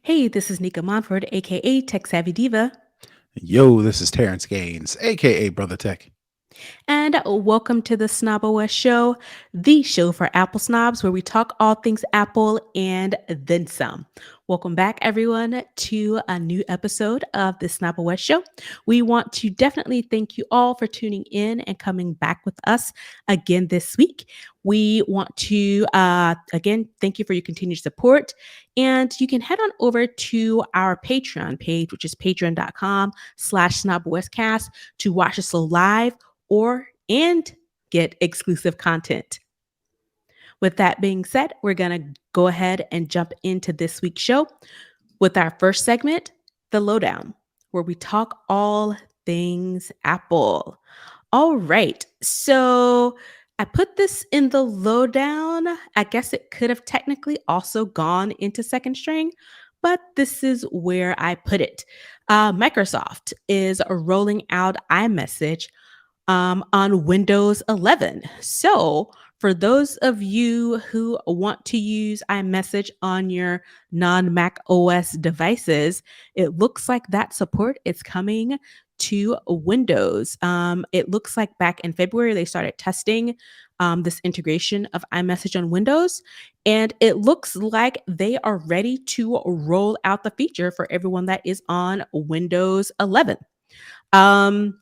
Hey, this is Nica Montford, aka Tech Savvy Diva, Yo, this is Terrance Gaines, aka Brother Tech. and welcome to the snobOS show, the show for Apple snobs where we talk all things Apple and then some. Welcome back, everyone, to a new episode of the snobOS show. We want to definitely thank you all for tuning in and coming back with us again this week. We want to, again, thank you for your continued support. And you can head on over to our Patreon page, which is patreon.com/snobOScast to watch us live or and get exclusive content. With that being said, we're going to go ahead and jump into this week's show with our first segment, The Lowdown, where we talk all things Apple. All right. So I put this in the lowdown. I guess it could have technically also gone into second string, but this is where I put it. Microsoft is rolling out iMessage on Windows 11. So, for those of you who want to use iMessage on your non Mac OS devices, it looks like that support is coming to Windows. It looks like back in February they started testing this integration of iMessage on Windows, and it looks like they are ready to roll out the feature for everyone that is on Windows 11. Um,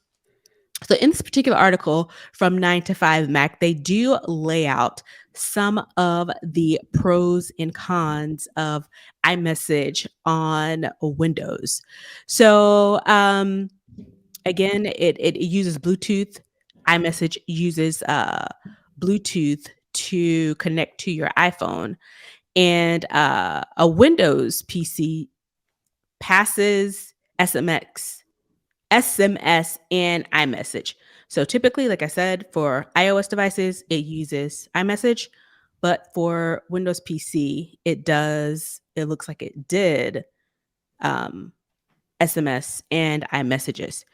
so in this particular article from 9 to 5 Mac, they do lay out some of the pros and cons of iMessage on Windows. So again, it uses Bluetooth. iMessage uses Bluetooth to connect to your iPhone. And a Windows PC passes SMS and iMessage. So typically, like I said, for iOS devices, it uses iMessage, but for Windows PC, it looks like it did um, SMS and iMessages.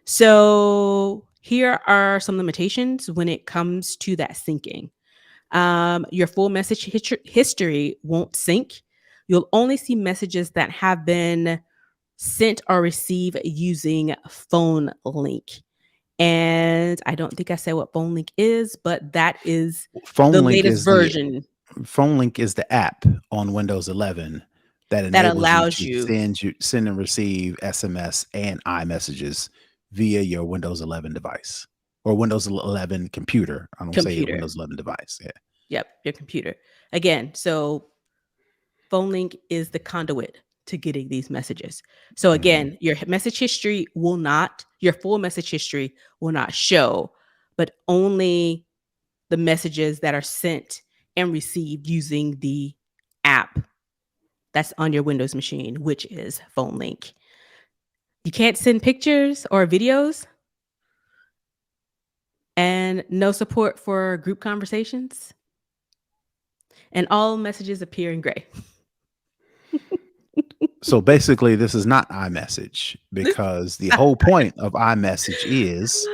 So here are some limitations when it comes to that syncing. Your full message history won't sync. You'll only see messages that have been sent or received using phone link. And I don't think I said what phone link is, but that is the Phone Link latest is the version Phone Link is the app on Windows 11 that that enables you allows to you send and receive SMS and iMessages via your Windows 11 device or Windows 11 computer. I don't say computer. Windows 11 device. Yeah. Yep, your computer. Again, so phone link is the conduit to getting these messages. So Mhm. again, your full message history will not show, but only the messages that are sent and received using the app that's on your Windows machine, which is Phone Link. You can't send pictures or videos and no support for group conversations. And all messages appear in gray. So basically, this is not iMessage because the whole point of iMessage is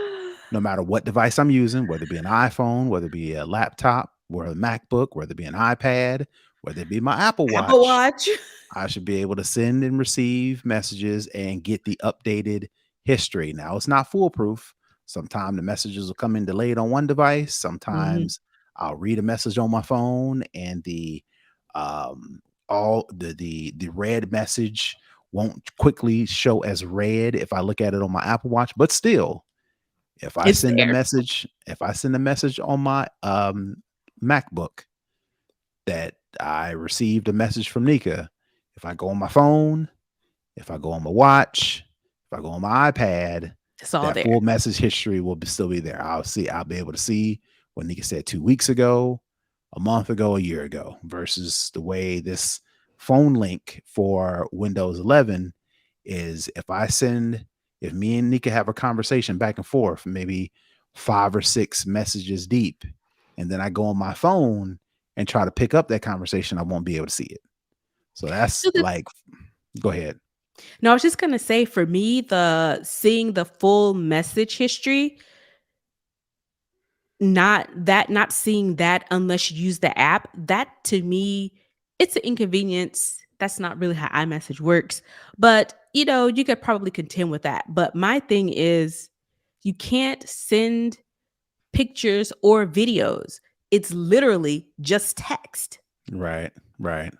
no matter what device I'm using, whether it be an iPhone, whether it be a laptop, whether a MacBook, whether it be an iPad, whether it be my Apple Apple Watch, Watch. I should be able to send and receive messages and get the updated history. Now, it's not foolproof. Sometimes the messages will come in delayed on one device. Mhm. Sometimes I'll read a message on my phone and the um all the red message won't quickly show as red if I look at it on my Apple Watch, but still, It's there. if I send a message on my MacBook that I received a message from Nica, if I go on my phone, if I go on my watch, if I go on my iPad, It's all that there. full message history will still be there. I'll be able to see what Nika said 2 weeks ago, a month ago, a year ago, versus the way this phone link for Windows 11 is if me and Nika have a conversation back and forth, maybe 5 or 6 messages deep, and then I go on my phone and try to pick up that conversation, I won't be able to see it. So that's So the like, go ahead. No, I was just gonna say for me, the seeing the full message history, not seeing that unless you use the app, that to me, it's an inconvenience that's not really how iMessage works. But, you could probably contend with that. But my thing is, you can't send pictures or videos. It's literally just text Right, right.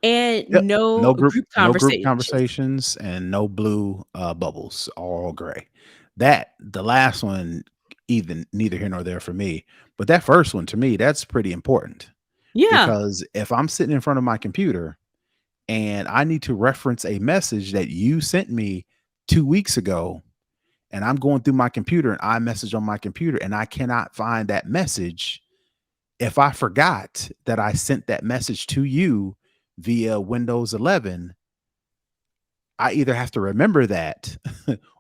and Yep. no group No group conversations. conversations and no blue, bubbles, all gray. The last one, even neither here nor there for me, but that first one to me, that's pretty important Yeah. because if I'm sitting in front of my computer and I need to reference a message that you sent me 2 weeks ago, and I'm going through my computer and iMessage on my computer and I cannot find that message, if I forgot that I sent that message to you via Windows 11, I either have to remember that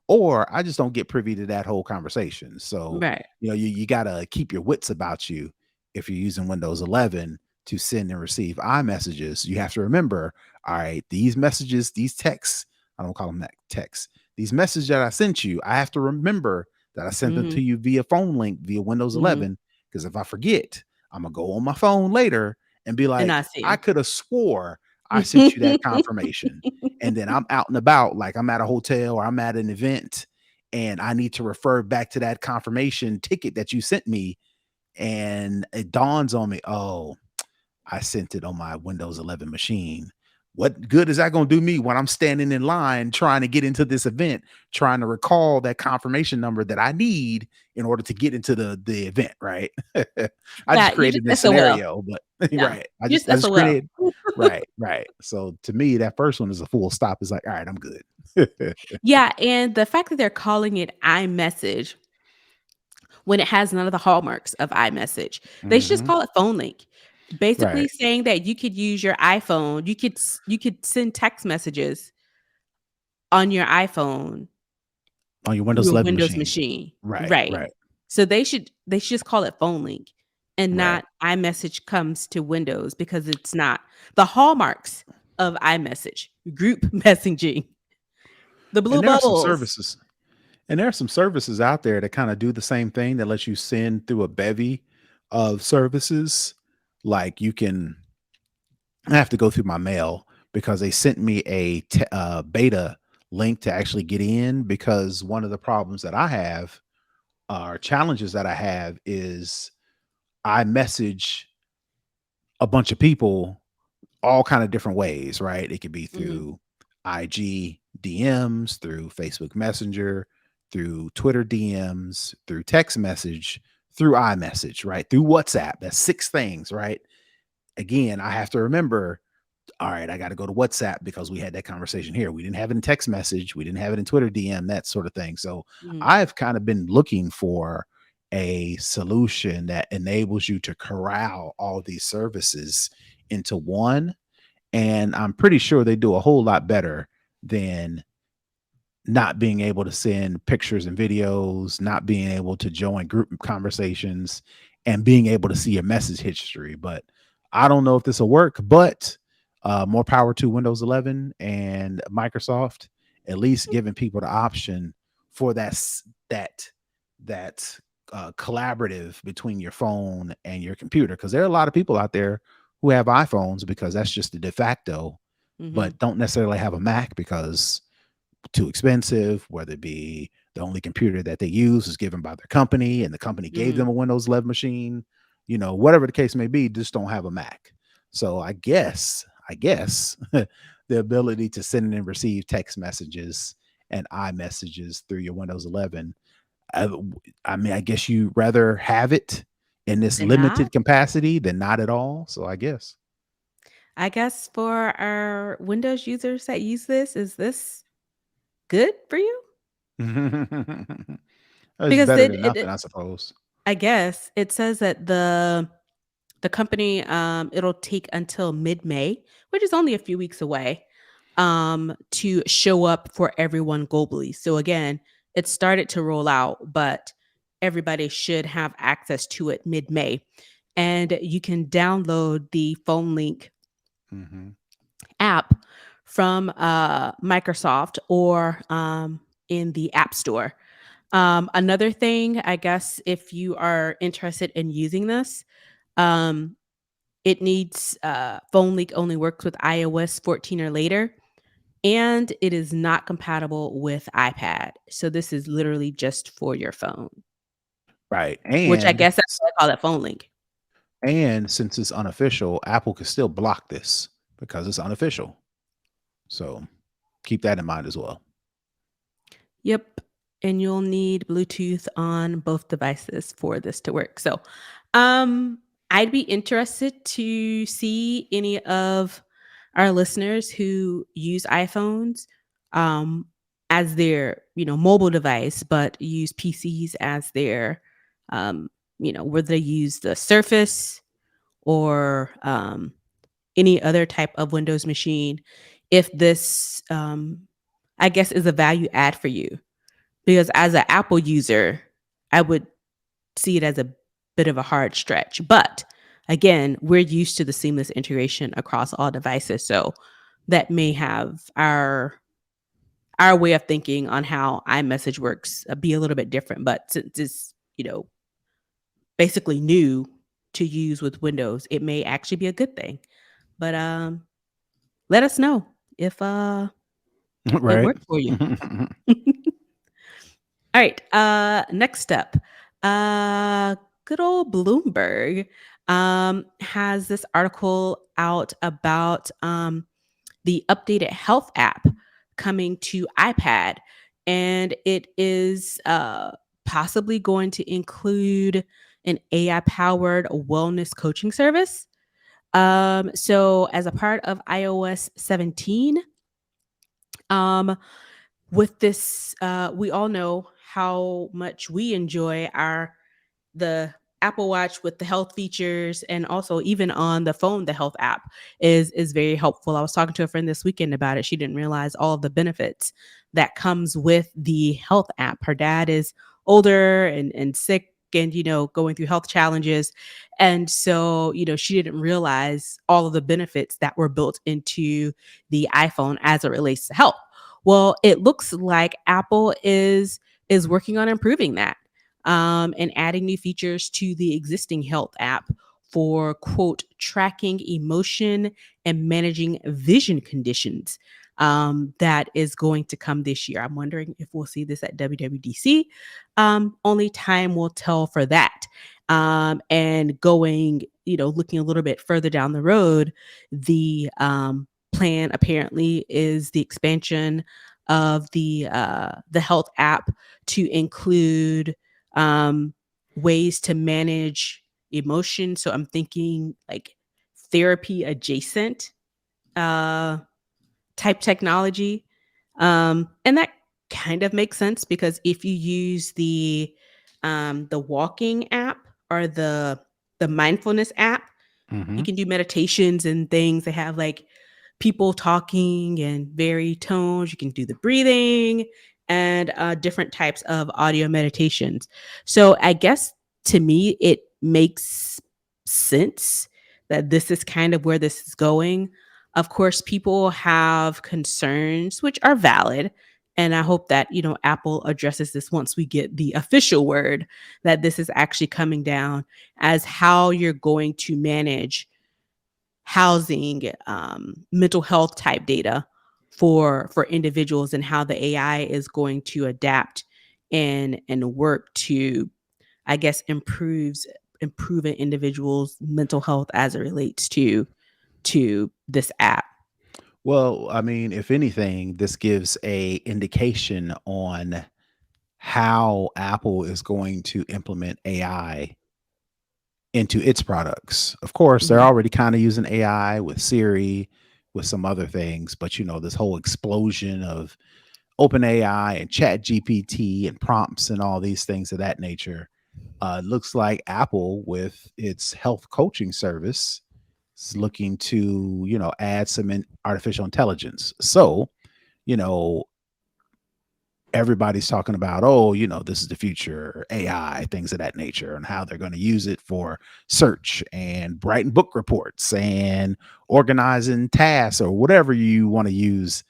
or I just don't get privy to that whole conversation. So, Right. you gotta keep your wits about you if you're using Windows 11 to send and receive iMessages. You have to remember, all right, these messages, these texts, I don't call them that texts. These messages that I sent you, I have to remember that I sent them to Mhm. you via phone link via Windows Mhm. 11. Because if I forget, I'm gonna go on my phone later and be And like, I see I 'em. could have swore I sent you that confirmation, and then I'm out and about, like I'm at a hotel or I'm at an event, and I need to refer back to that confirmation ticket that you sent me, and it dawns on me, oh, I sent it on my Windows 11 machine. What good is that going to do me when I'm standing in line trying to get into this event, trying to recall that confirmation number that I need in order to get into the event, right? I just Yeah, you created just this SOL. scenario, but Yeah. right. You just I just SOL. created right, right. So to me, that first one is a full stop. It's like, all right, I'm good. Yeah, and the fact that they're calling it iMessage when it has none of the hallmarks of iMessage, they should just Hmm. call it phone link. Basically Right. saying that you could use your iPhone, you could send text messages on your iPhone On your through Windows a 11 Windows machine. machine. Right, Right. right, So they should just call it phone link and right. not iMessage comes to Windows because it's not the hallmarks of iMessage, group messaging, the blue And there are some bubbles. services And there are some services out there that kinda do the same thing that lets you send through a bevy of services. Like, I have to go through my mail because they sent me a beta link to actually get in, because one of the problems that I have, or challenges that I have, is I message a bunch of people all kind of different ways, right? It could be Mhm, through IG DMs, through Facebook Messenger, through Twitter DMs, through text message, through iMessage, right? Through WhatsApp. That's 6 things, right? Again, I have to remember, all right, I got to go to WhatsApp because we had that conversation here. We didn't have it in text message, we didn't have it in Twitter DM, that sort of thing. So mhm, I've kind of been looking for a solution that enables you to corral all these services into one, and I'm pretty sure they do a whole lot better than not being able to send pictures and videos, not being able to join group conversations, and being able to see your message history. But I don't know if this will work, but more power to Windows 11 and Microsoft, at least giving people the option for that that collaborative between your phone and your computer. Because there are a lot of people out there who have iPhones because that's just the de facto, mhm, but don't necessarily have a Mac because too expensive, whether it be the only computer that they use is given by their company and the company gave mhm. them a Windows 11 machine, whatever the case may be, just don't have a Mac. So I guess the ability to send and receive text messages and iMessages through your Windows 11, I, I mean, I guess you rather have it in this Then not. limited capacity than not at all. So I guess I guess for our Windows users that use this, is this good for you? it's Because better it than it nothing, it I suppose. I guess it says that the company, it'll take until mid-May, which is only a few weeks away, to show up for everyone globally. So again, it started to roll out, but everybody should have access to it mid-May. And you can download the phone link Hmm. app from Microsoft or in the App Store. Another thing, I guess, if you are interested in using this, um, It needs phone leak only works with iOS 14 or later, and it is not compatible with iPad. So this is literally just for your phone, Right. which I guess that's why I call it phone link. And since it's unofficial, Apple can still block this because it's unofficial. So keep that in mind as well. Yep. And you'll need Bluetooth on both devices for this to work. So, um, I'd be interested to see any of our listeners who use iPhones um, as their, mobile device, but use PCs as their, um, whether they use the Surface or any other type of Windows machine. If this, I guess, is a value add for you, because as an Apple user, I would see it as a bit of a hard stretch. But again, we're used to the seamless integration across all devices. So that may have our way of thinking on how iMessage works be a little bit different. But since it's, basically new to use with Windows, it may actually be a good thing. But let us know if it Right. works for you. All right. Next up, uh, good old Bloomberg has this article out about the updated health app coming to iPad, and it is possibly going to include an AI powered wellness coaching service. So, as a part of iOS 17, um, with this, we all know how much we enjoy the Apple Watch with the health features, and also even on the phone, the health app is very helpful. I was talking to a friend this weekend about it. She didn't realize all of the benefits that comes with the health app. Her dad is older and sick and going through health challenges, and so she didn't realize all of the benefits that were built into the iPhone as it relates to health. Well, it looks like Apple is working on improving that, and adding new features to the existing health app for, quote, tracking emotion and managing vision conditions. That is going to come this year. I'm wondering if we'll see this at WWDC. Only time will tell for that. And going, looking a little bit further down the road, the plan apparently is the expansion of the health app to include ways to manage emotion. So I'm thinking like therapy adjacent uh, type technology. And that kind of makes sense because if you use the walking app or the mindfulness app, Hmm. you can do meditations and things. They have like people talking and varied tones. You can do the breathing and different types of audio meditations. So I guess to me, it makes sense that this is kind of where this is going. Of course, people have concerns, which are valid. And I hope that, Apple addresses this once we get the official word that this is actually coming down, as how you're going to manage housing, mental health type data for individuals, and how the AI is going to adapt and work to, I guess, improve an individual's mental health as it relates to this app. Well, I mean, if anything, this gives a indication on how Apple is going to implement AI into its products. Of course, they're Mhm. already kind of using AI with Siri, with some other things, but this whole explosion of OpenAI and Chat GPT and prompts and all these things of that nature. Looks like Apple, with its health coaching service, is looking to, add some artificial intelligence. So, you know, everybody's talking about, oh, this is the future, AI, things of that nature, and how they're going to use it for search and writing book reports and organizing tasks or whatever you want to use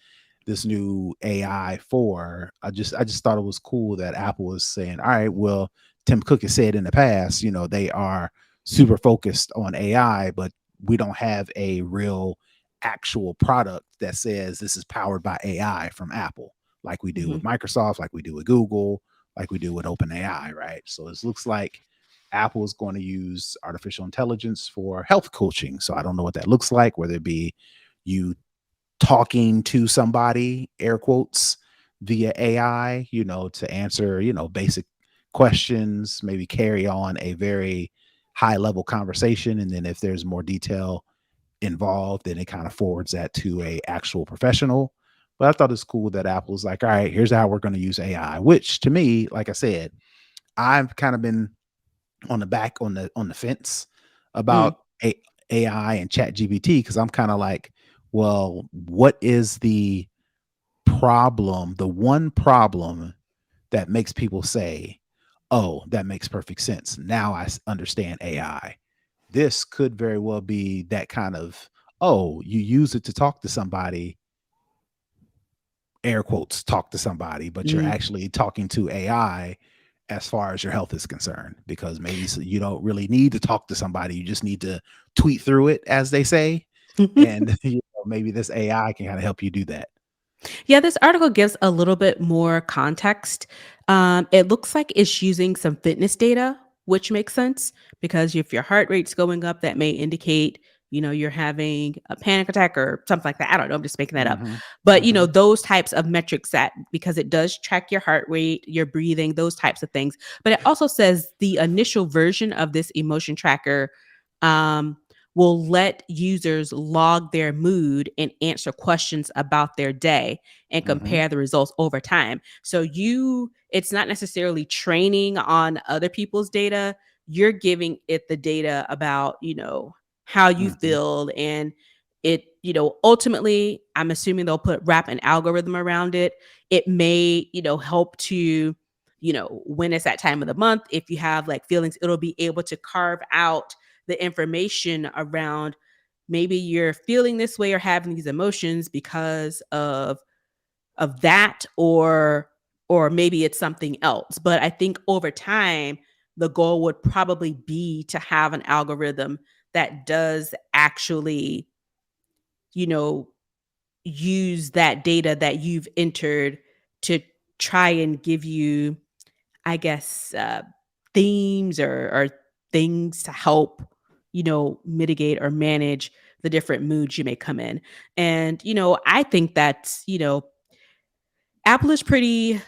this new AI for. I just thought it was cool that Apple was saying, all right, well, Tim Cook has said in the past, they are super focused on AI, but we don't have a real actual product that says this is powered by AI from Apple, like we do Mhm. with Microsoft, like we do with Google, like we do with OpenAI, right? So it looks like Apple is going to use artificial intelligence for health coaching. So I don't know what that looks like, whether it be you talking to somebody, air quotes, via AI, to answer, basic questions, maybe carry on a very high level conversation. And then if there's more detail involved, then it kind of forwards that to a actual professional. But I thought it's cool that Apple's like, all right, here's how we're going to use AI, which to me, like I said, I've kind of been on the fence Mm. about AI and Chat GPT, because I'm kind of like, well, what is the one problem that makes people say, oh, that makes perfect sense. Now I understand AI. This could very well be that kind of, oh, you use it to talk to somebody, air quotes, talk to somebody, but you're Mm. actually talking to AI as far as your health is concerned, because maybe you don't really need to talk to somebody. You just need to tweet through it, as they say. And maybe this AI can kind of help you do that. Yeah, this article gives a little bit more context. It looks like it's using some fitness data, which makes sense because if your heart rate's going up, that may indicate, you're having a panic attack or something like that. I don't know. I'm just making that up. Hmm. But, Hmm. those types of metrics that because it does track your heart rate, your breathing, those types of things. But it also says the initial version of this emotion tracker um, will let users log their mood and answer questions about their day and Hmm. compare the results over time. So it's not necessarily training on other people's data. You're giving it the data about, how you Hmm. feel and it, ultimately, I'm assuming they'll wrap an algorithm around it. It may, help to, when it's that time of the month, if you have like feelings, it'll be able to carve out the information around maybe you're feeling this way or having these emotions because of that or maybe it's something else. But I think over time the goal would probably be to have an algorithm that does actually, you know, use that data that you've entered to try and give you, I guess, themes or things to help, mitigate or manage the different moods you may come in. And, I think that's, Apple is pretty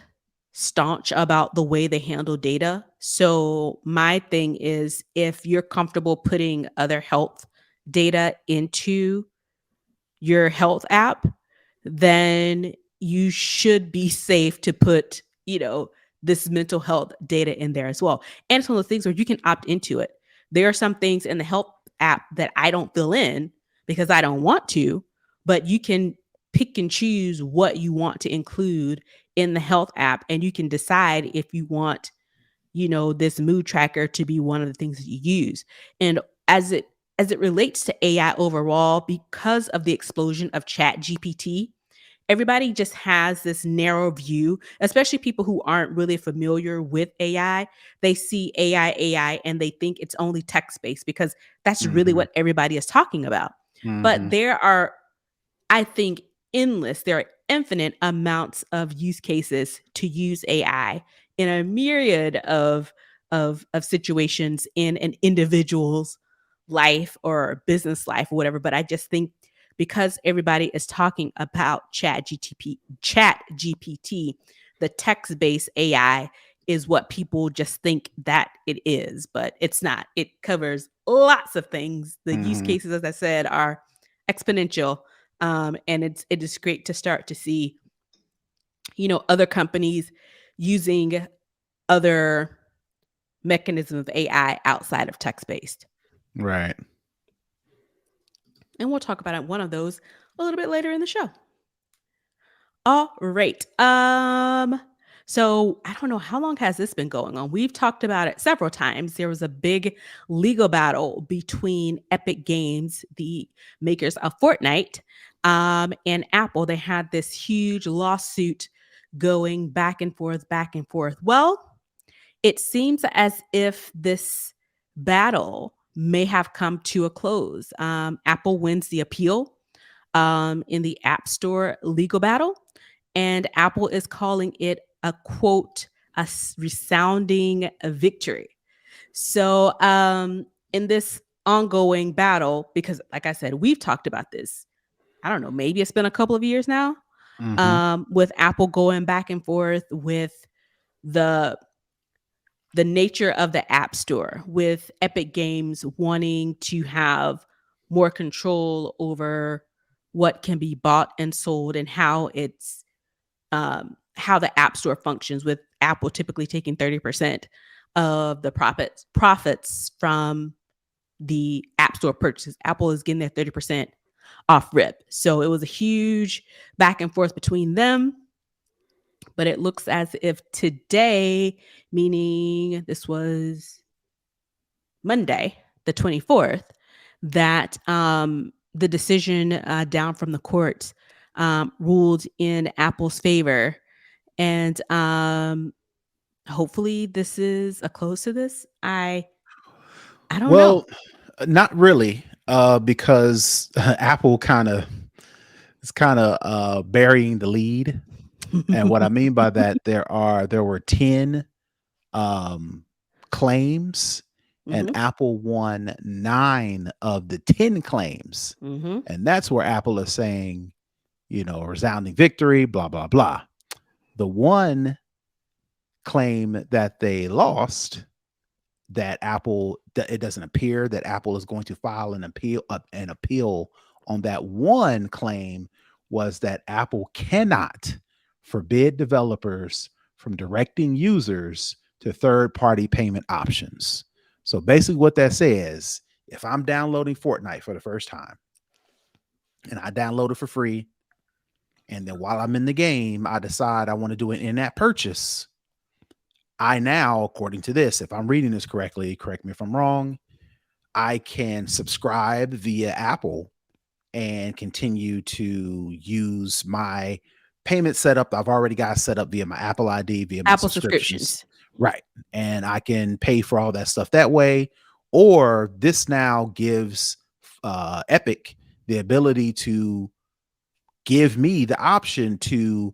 staunch about the way they handle data. So my thing is if you're comfortable putting other health data into your health app, then you should be safe to put, this mental health data in there as well. And it's one of the things where you can opt into it. There are some things in the health app that I don't fill in because I don't want to, but you can pick and choose what you want to include in the health app and you can decide if you want, this mood tracker to be one of the things that you use. And as it relates to AI overall, because of the explosion of Chat GPT, everybody just has this narrow view, especially people who aren't really familiar with AI. They see AI, and they think it's only text based because that's really Hmm. what everybody is talking about. But Hmm. there are, I think, there are infinite amounts of use cases to use AI in a myriad of situations in an individual's life or business life or whatever. But I just think because everybody is talking about Chat GPT, the text-based AI is what people just think that it is, but it's not. It covers lots of things. The use Hmm. cases, as I said, are exponential. And it is great to start to see, other companies using other mechanisms of AI outside of text based. Right. And we'll talk about one of those a little bit later in the show. All right. So I don't know how long has this been going on. We've talked about it several times. There was a big legal battle between Epic Games, the makers of Fortnite, and Apple. They had this huge lawsuit going back and forth, back and forth. Well, it seems as if this battle may have come to a close. Apple wins the appeal in the App Store legal battle, and Apple is calling it a quote, resounding victory. So, in this ongoing battle, because like I said, we've talked about this. I don't know, maybe it's been a couple of years now, Hmm. with Apple going back and forth with the the nature of the App Store, with Epic Games wanting to have more control over what can be bought and sold and how the App Store functions, with Apple typically taking 30% of the profits from the App Store purchases. Apple is getting their 30% off rip. So it was a huge back and forth between them. But it looks as if today, meaning this was Monday, the 24th, that the decision down from the courts ruled in Apple's favor. And hopefully this is a close to this. I don't know. Well, not really, because Apple kind of burying the lead. And what I mean by that, there were 10 um, claims, and Hmm. Apple won 9 of the 10 claims. Hmm. And that's where Apple is saying, a resounding victory, blah, blah, blah. The one claim that they lost, that it doesn't appear that Apple is going to file an appeal on that one claim, was that Apple cannot forbid developers from directing users to third-party payment options. So basically what that says, if I'm downloading Fortnite for the first time and I download it for free, and then while I'm in the game, I decide I want to do an in-app purchase, I now, according to this, if I'm reading this correctly, correct me if I'm wrong, I can subscribe via Apple and continue to use my payment setup I've already got set up via my Apple ID, via my Apple subscriptions. subscriptions. Right. And I can pay for all that stuff that way. Or this now gives Epic the ability to give me the option to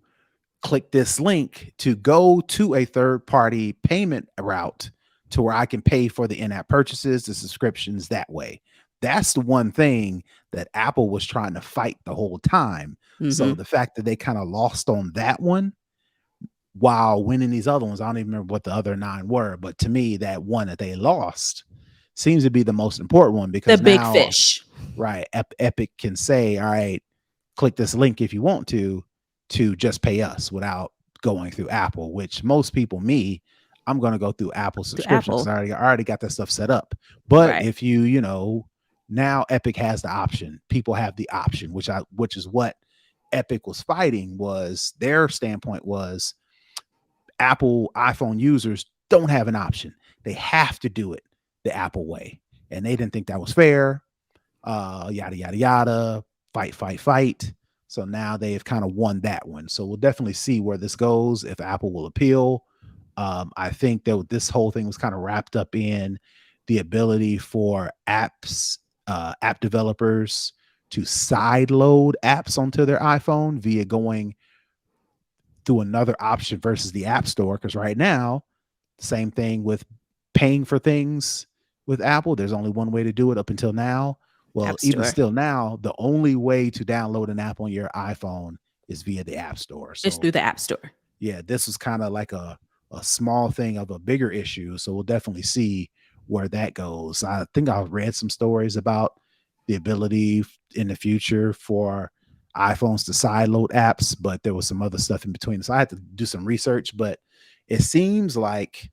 click this link to go to a third party payment route to where I can pay for the in-app purchases, the subscriptions that way. That's the one thing that Apple was trying to fight the whole time. So Hmm. the fact that they kind of lost on that one while winning these other ones, I don't even remember what the other 9 were, but to me, that one that they lost seems to be the most important one, The because big now, fish. right, Epic can say, all right, click this link if you want to just pay us without going through Apple, which most people, I'm going to go through Apple To subscription because Apple. I already got that stuff set up. But Right. if now Epic has the option, people have the option, which is what Epic was fighting. Was their standpoint was Apple iPhone users don't have an option. They have to do it the Apple way. And they didn't think that was fair. Yada, yada, yada, fight. So now they've kind of won that one. So we'll definitely see where this goes, if Apple will appeal. I think that this whole thing was kind of wrapped up in the ability for app developers to side load apps onto their iPhone via going through another option versus the App Store. Because right now, same thing with paying for things with Apple. There's only one way to do it up until now. Well, App even Store. still now, the only way to download an app on your iPhone is via the App Store. It's So through the App Store. yeah, this was kind of like a small thing of a bigger issue. So we'll definitely see where that goes. I think I've read some stories about the ability in the future for iPhones to sideload apps, but there was some other stuff in between. So I had to do some research, but it seems like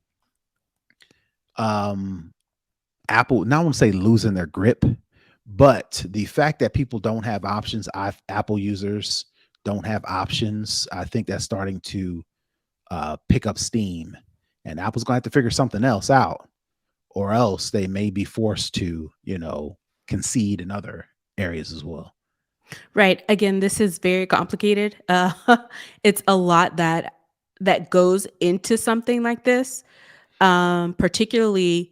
um Apple, not want to say losing their grip, but the fact that people don't have options, Apple users don't have options, I think that's starting to pick up steam, and Apple's going to have to figure something else out, or else they may be forced to, concede in other areas as well. Right. Again, this is very complicated. It's a lot that goes into something like this, particularly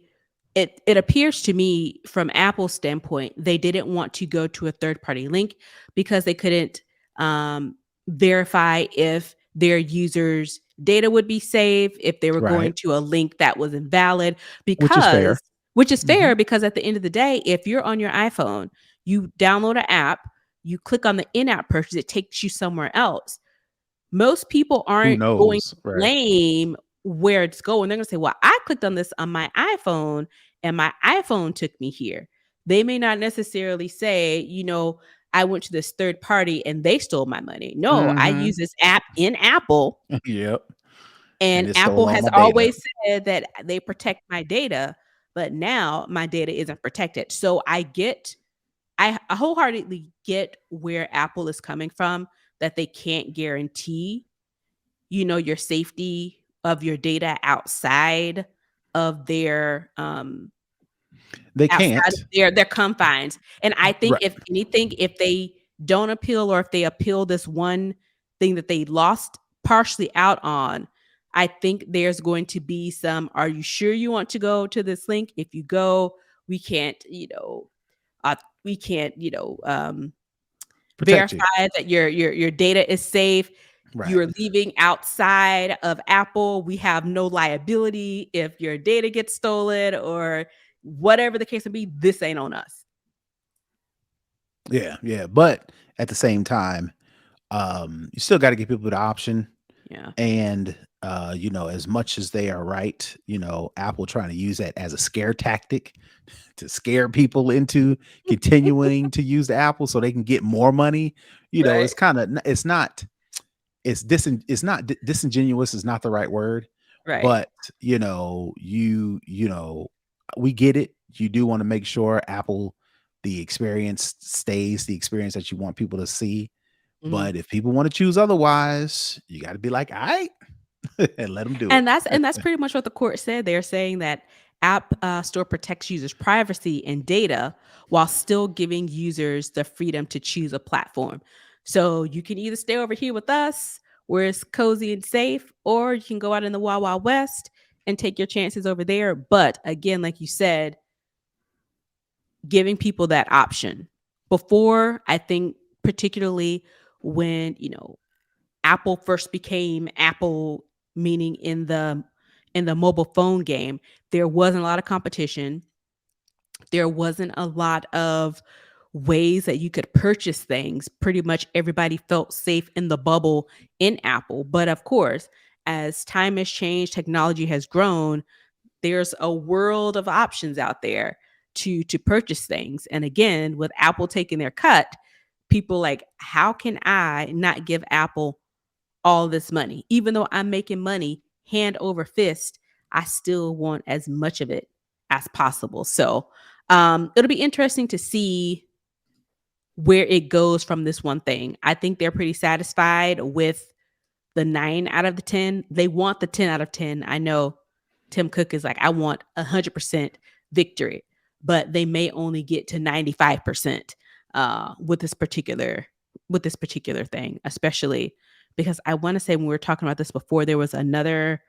it appears to me from Apple's standpoint, they didn't want to go to a third party link because they couldn't um, verify if their users' data would be safe, if they were going Right. to a link that was invalid, Which is fair. which is Mhm. fair because at the end of the day, if you're on your iPhone, you download an app, you click on the in app purchase, it takes you somewhere else. Most people Who aren't going knows? to Right. blame where it's going. They're gonna say, "Well, I clicked on this on my iPhone and my iPhone took me here." They may not necessarily say, "I went to this third party and they stole my money." No, I Mhm. use this app in Apple, Yep. And and it stole Apple all has my data. always said that they protect my data, but now my data isn't protected. So I wholeheartedly get where Apple is coming from, that they can't guarantee your safety of your data of their um They outside of can't. their confines. And I think Right. if anything, if they don't appeal, or if they appeal this one thing that they lost partially out on, I think there's going to be some, "Are you sure you want to go to this link? If you go, we can't, uh, we can't, Protect you. verify that your data is safe. Right. You're leaving outside of Apple. We have no liability if your data gets stolen," or whatever the case may be. This ain't on us. Yeah, yeah. But at the same time, you still gotta give people the option. Yeah. And, as much as they are right, Apple trying to use that as a scare tactic to scare people into continuing to use the Apple so they can get more money, Right. it's kinda it's not it's not disingenuous is not the right word, Right. but, we get it. You do wanna make sure Apple the experience stays the experience that you want people to see, Mhm. but if people wanna choose otherwise, you gotta be like, "Alright," and let them do it. And that's pretty much what the court said. They're saying that App Store protects users' privacy and data while still giving users the freedom to choose a platform. So you can either stay over here with us, where it's cozy and safe, or you can go out in the Wild Wild West and take your chances over there. But again, like you said, giving people that option. Before, I think, particularly when Apple first became Apple, meaning in the mobile phone game, there wasn't a lot of competition. There wasn't a lot of ways that you could purchase things. Pretty much everybody felt safe in the bubble in Apple. But of course, as time has changed, technology has grown, there's a world of options out there to purchase things. And again, with Apple taking their cut, people like, how can I not give Apple all this money? Even though I'm making money hand over fist, I still want as much of it as possible. So it'll be interesting to see where it goes from this one thing. I think they're pretty satisfied with the 9 out of the 10. They want the 10 out of 10. I know Tim Cook is like, "I want 100% victory," but they may only get to 95% with this particular thing, especially because I want to say, when we were talking about this before, there was another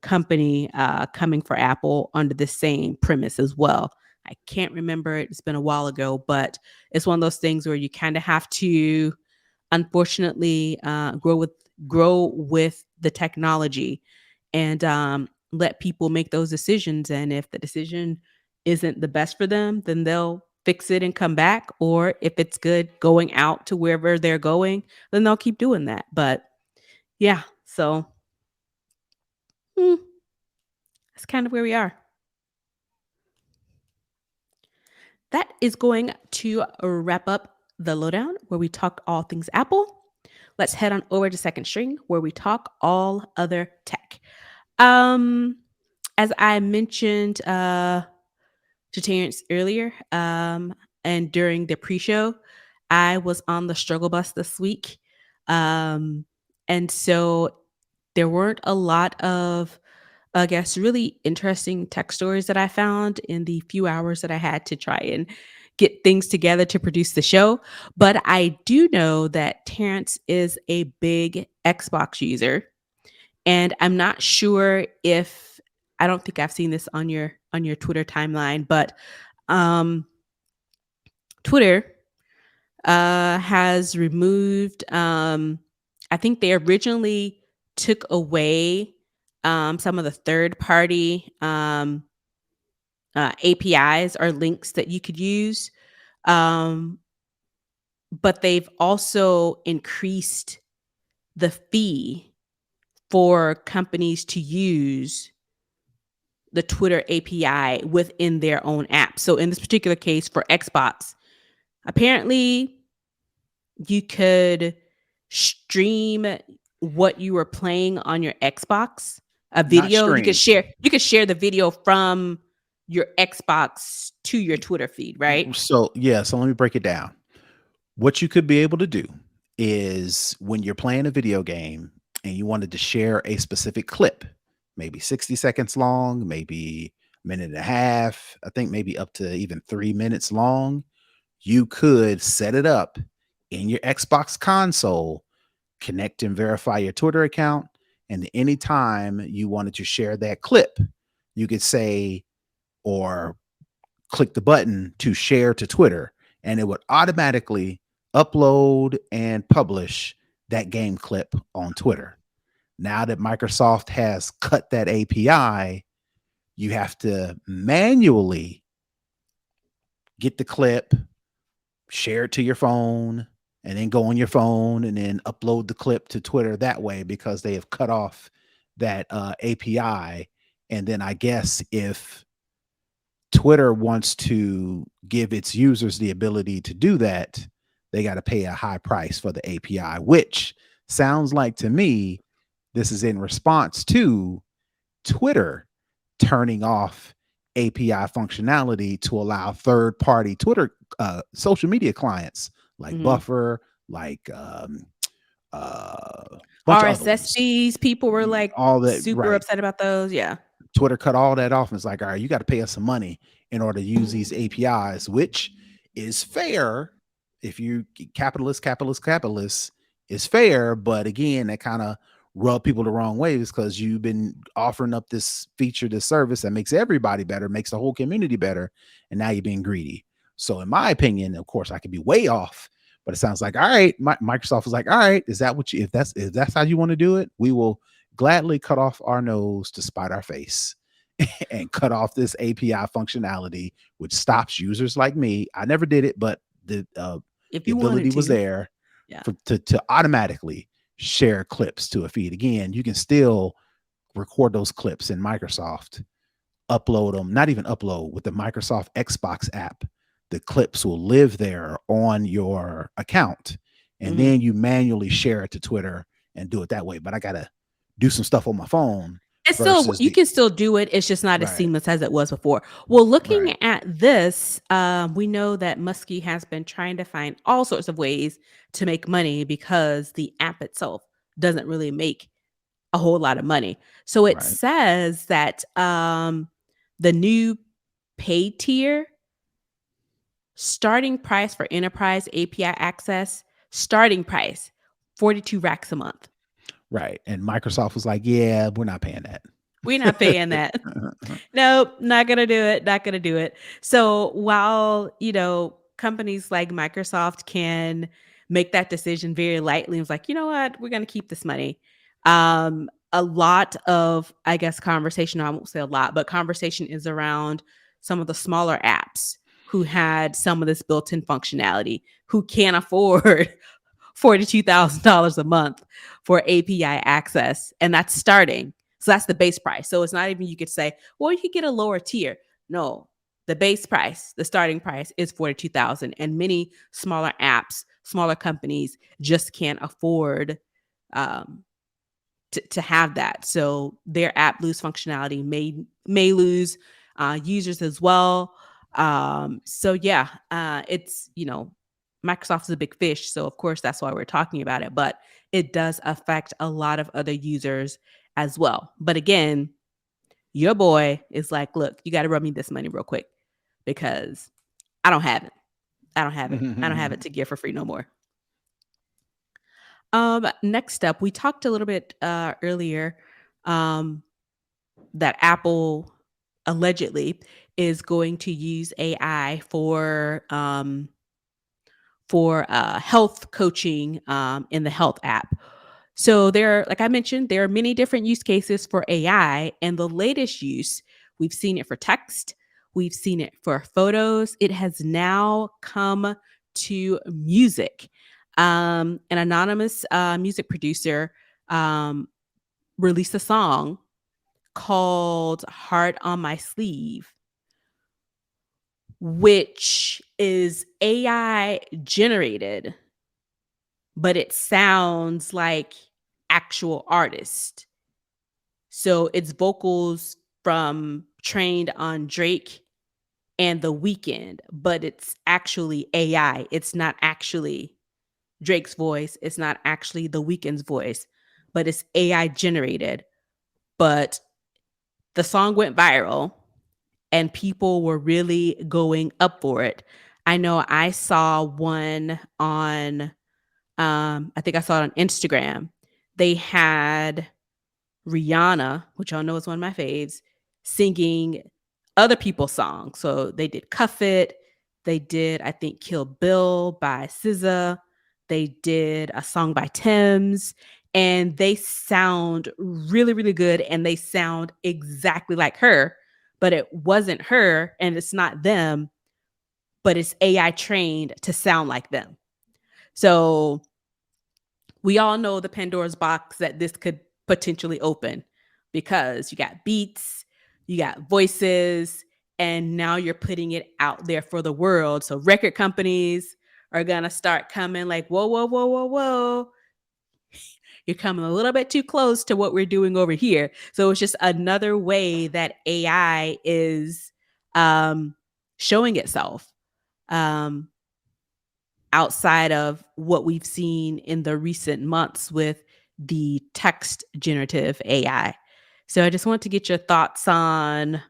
company coming for Apple under the same premise as well. I can't remember it. It's been a while ago, but it's one of those things where you kind of have to, unfortunately, grow with the technology, and let people make those decisions. And if the decision isn't the best for them, then they'll fix it and come back. Or if it's good going out to wherever they're going, then they'll keep doing that. But yeah, so mm, that's kind of where we are. That is going to wrap up the lowdown, where we talk all things Apple. Let's head on over to Second String, where we talk all other tech. Um, as I mentioned to Terrance earlier, and during the pre-show, I was on the struggle bus this week, um, and so there weren't a lot of, I guess, really interesting tech stories that I found in the few hours that I had to try and get things together to produce the show. But I do know that Terrance is a big Xbox user, and I'm not sure if, I don't think I've seen this on Twitter timeline. But um, Twitter has removed. I think they originally took away some of the third party APIs or links that you could use. Um, but they've also increased the fee for companies to use the Twitter API within their own app. So in this particular case for Xbox, apparently you could stream what you were playing on your Xbox, a Not video. stream. You could share the video from your Xbox to your Twitter feed, right? So yeah, so let me break it down. What you could be able to do is when you're playing a video game and you wanted to share a specific clip, maybe 60 seconds long, maybe a minute and a half, I think maybe up to even 3 minutes long, you could set it up in your Xbox console, connect and verify your Twitter account. And anytime you wanted to share that clip, you could say, or click the button to share to Twitter, and it would automatically upload and publish that game clip on Twitter. Now that Microsoft has cut that API, you have to manually get the clip, share it to your phone, and then go on your phone and then upload the clip to Twitter that way because they have cut off that API. And then I guess if Twitter wants to give its users the ability to do that, they got to pay a high price for the API, which sounds like to me this is in response to Twitter turning off API functionality to allow third-party Twitter social media clients like Mhm. Buffer, like bunch of other RSS ones. fees, people were like All that, super right? upset about those. Yeah. Twitter cut all that off and it's like, all right, you got to pay us some money in order to use these APIs, which is fair. If you capitalist is fair. But again, that kind of rub people the wrong way because you've been offering up this feature, this service that makes everybody better, makes the whole community better. And now you're being greedy. So in my opinion, of course, I could be way off, but it sounds like, all right, Microsoft is like, all right, is that what you, if that's how you want to do it, we will gladly cut off our nose to spite our face and cut off this API functionality, which stops users like me. I never did it, but If the you wanted ability was to. there Yeah. to automatically share clips to a feed. Again, you can still record those clips in Microsoft, upload them, not even upload with the Microsoft Xbox app. The clips will live there on your account, and Mhm. then you manually share it to Twitter and do it that way. But I gotta do some stuff on my phone It's still versus you the can still do it, it's just not as right, seamless as it was before. Well, looking right, at this, we know that Muskie has been trying to find all sorts of ways to make money because the app itself doesn't really make a whole lot of money. So it right. says that, the new paid tier, starting price for enterprise API access, starting price, 42 racks a month. Right. And Microsoft was like, yeah, we're not paying We're not paying that. that. Nope, not gonna do it, not gonna do it. So while, companies like Microsoft can make that decision very lightly and was like, you know what, we're gonna keep this money. A lot of, I guess, conversation, I won't say a lot, but conversation is around some of the smaller apps who had some of this built-in functionality, who can't afford $42,000 a month for API access. And that's starting. So that's the base price. So it's not even you could say, well, you could get a lower tier. No, the base price, the starting price is 42,000, and many smaller apps, smaller companies just can't afford um, to have that. So their app lose functionality, may lose users as well. So yeah, it's Microsoft is a big fish, so of course that's why we're talking about it. But it does affect a lot of other users as well. But again, your boy is like, look, you got to rub me this money real quick because I don't have it. I don't have it. I don't have it to give for free no more. Next up, we talked a little bit earlier um, that Apple allegedly is going to use AI for health coaching in the health app. So there, like I mentioned, there are many different use cases for AI, and the latest use, we've seen it for text, we've seen it for photos. It has now come to music. An anonymous music producer um, released a song called "Heart on My Sleeve," which is AI generated, but it sounds like actual artist. So it's vocals from trained on Drake and The Weeknd, but it's actually AI. It's not actually Drake's voice. It's not actually The Weeknd's voice, but it's AI generated. But the song went viral and people were really going up for it. I know I saw one on I think I saw it on Instagram. They had Rihanna, which y'all know is one of my faves, singing other people's songs. So they did Cuff It. They did, I think, Kill Bill by SZA. They did a song by Thames. And they sound really, really good. And they sound exactly like her, but it wasn't her and it's not them, but it's AI trained to sound like them. So we all know the Pandora's box that this could potentially open because you got beats, you got voices, and now you're putting it out there for the world. So record companies are going to start coming like, whoa, whoa, whoa, whoa, whoa. You're coming a little bit too close to what we're doing over here. So it's just another way that AI is showing itself. Um, outside of what we've seen in the recent months with the text generative AI. So I just want to get your thoughts on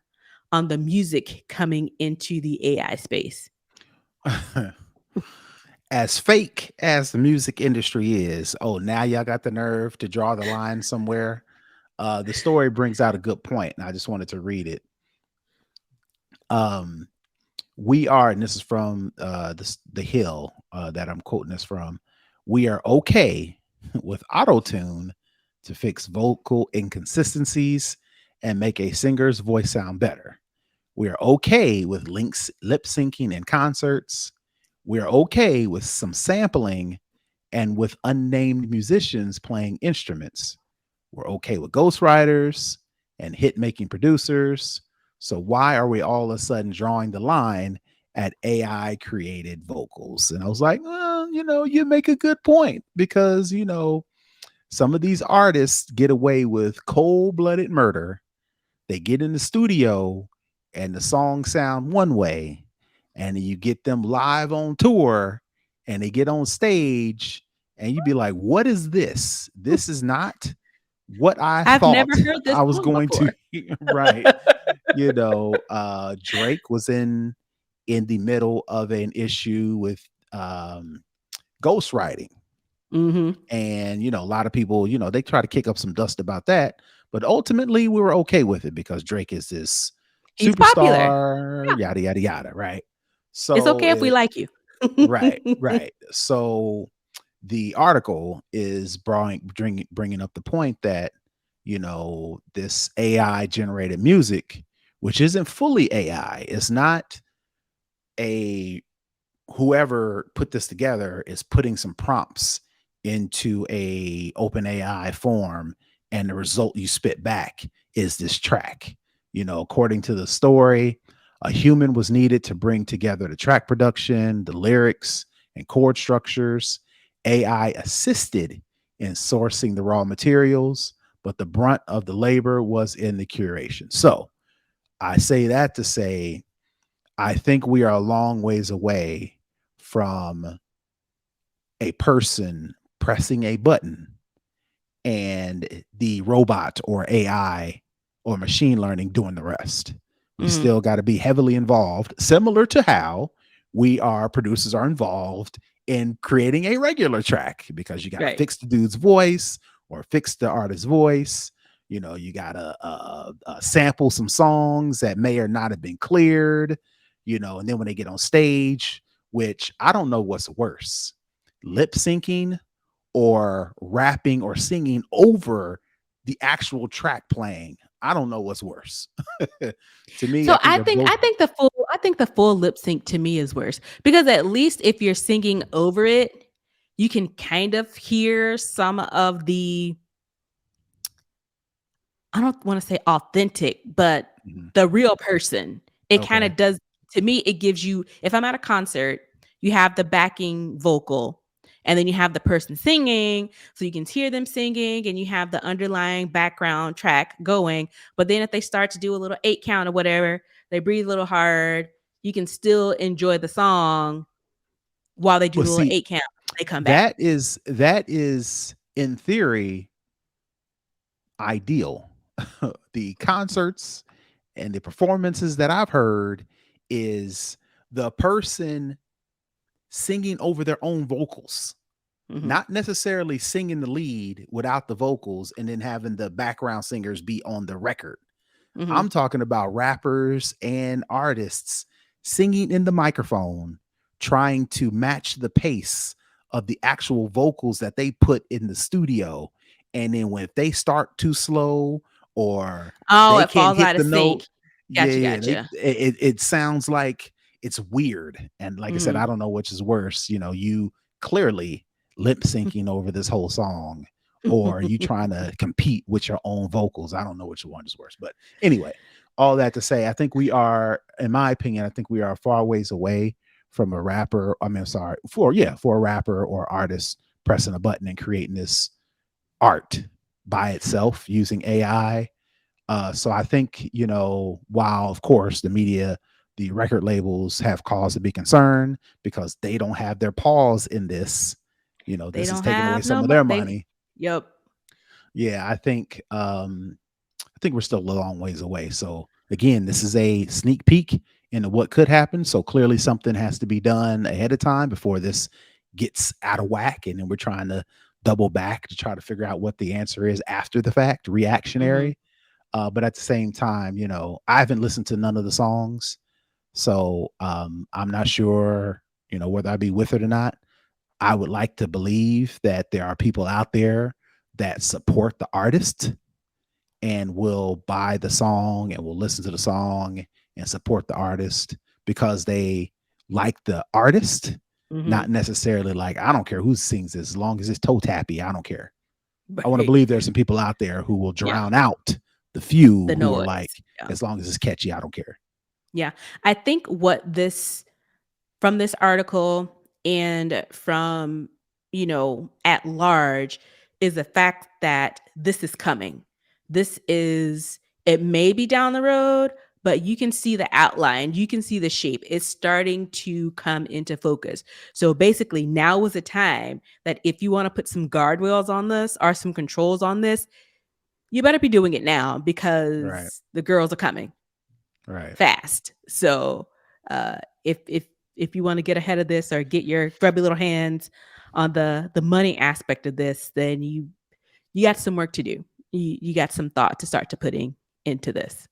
the music coming into the AI space. As fake as the music industry is, oh, now y'all got the nerve to draw the line somewhere. The story brings out a good point, and I just wanted to read it. Um, we are, and this is from the Hill that I'm quoting this from. We are okay with auto tune to fix vocal inconsistencies and make a singer's voice sound better. We are okay with lip syncing in concerts. We are okay with some sampling and with unnamed musicians playing instruments. We're okay with ghostwriters and hit making producers. So why are we all of a sudden drawing the line at AI created vocals? And I was like, well, you make a good point because, some of these artists get away with cold blooded murder. They get in the studio and the songs sound one way, and you get them live on tour and they get on stage and you'd be like, what is this? This is not what I I've never thought heard this I was song going to before. right. Drake was in the middle of an issue with ghostwriting. Mm-hmm. And a lot of people, they try to kick up some dust about that, but ultimately we were okay with it because Drake is this He's popular. superstar, Yeah. yada yada yada, right? It's So okay if we like you. right. So the article is bringing up the point that this AI generated music, which isn't fully AI, it's not a whoever put this together is putting some prompts into a open AI form, and the result you spit back is this track. According to the story, a human was needed to bring together the track production, the lyrics, and chord structures. AI assisted in sourcing the raw materials, but the brunt of the labor was in the curation. So I say that to say, I think we are a long ways away from a person pressing a button and the robot or AI or machine learning doing the rest. We Mm, still got to be heavily involved, similar to how producers are involved in creating a regular track, because you got to right. fix the dude's voice or fix the artist's voice. You got to sample some songs that may or not have been cleared, and then when they get on stage, which I don't know what's worse, lip syncing or rapping or singing over the actual track playing. I don't know what's worse. To me, So I think they're both. I think the full lip sync to me is worse because at least if you're singing over it, you can kind of hear some of the, I don't want to say authentic, but Mhm. the real person. It kind Okay. of does, to me, it gives you, if I'm at a concert, you have the backing vocal and then you have the person singing. So you can hear them singing and you have the underlying background track going. But then if they start to do a little 8 count or whatever, they breathe a little hard, you can still enjoy the song while they do Well, the little see, 8 count. They come back. that is in theory ideal. The concerts and the performances that I've heard is the person singing over their own vocals, Hmm. not necessarily singing the lead without the vocals and then having the background singers be on the record. Hmm. I'm talking about rappers and artists singing in the microphone, trying to match the pace of the actual vocals that they put in the studio. And then when if they start too slow or Oh, they it can't falls hit out of the note, sync. yeah, Gotcha, yeah, gotcha. it sounds like it's weird. And like I said, Hmm. I don't know which is worse. You clearly lip syncing over this whole song, or you trying to compete with your own vocals. I don't know which one is worse, but anyway, all that to say, I think we are, in my opinion, I think we are far ways away from a rapper. I mean, sorry, for a rapper or artist pressing a button and creating this art by itself using AI. So I think, while of course the media, the record labels have cause to be concerned because they don't have their paws in this. They This is don't taking away have some no of their they money. yep. Yeah, I think we're still a long ways away. So again, this is a sneak peek into what could happen. So clearly something has to be done ahead of time before this gets out of whack. And then we're trying to double back to try to figure out what the answer is after the fact, Mhm. reactionary. But at the same time, I haven't listened to none of the songs. So I'm not sure, whether I'd be with it or not. I would like to believe that there are people out there that support the artist and will buy the song and will listen to the song and support the artist because they like the artist, not Mhm. necessarily like, I don't care who sings this, as long as it's toe tappy, I don't care. I want to Right. believe there's some people out there who will Yeah, drown out the few the who are noise. like, Yeah. as long as it's catchy, I don't care. Yeah. I think what this from this article and from, at large is the fact that this is coming. This is it may be down the road, but you can see the outline, you can see the shape. It's starting to come into focus. So basically, now is a time that if you want to put some guardrails on this or some controls on this, you better be doing it now Right. because the girls are coming Right. fast. So uh, if you want to get ahead of this or get your grubby little hands on the money aspect of this, then you got some work to do. You got some thought to start to putting into this.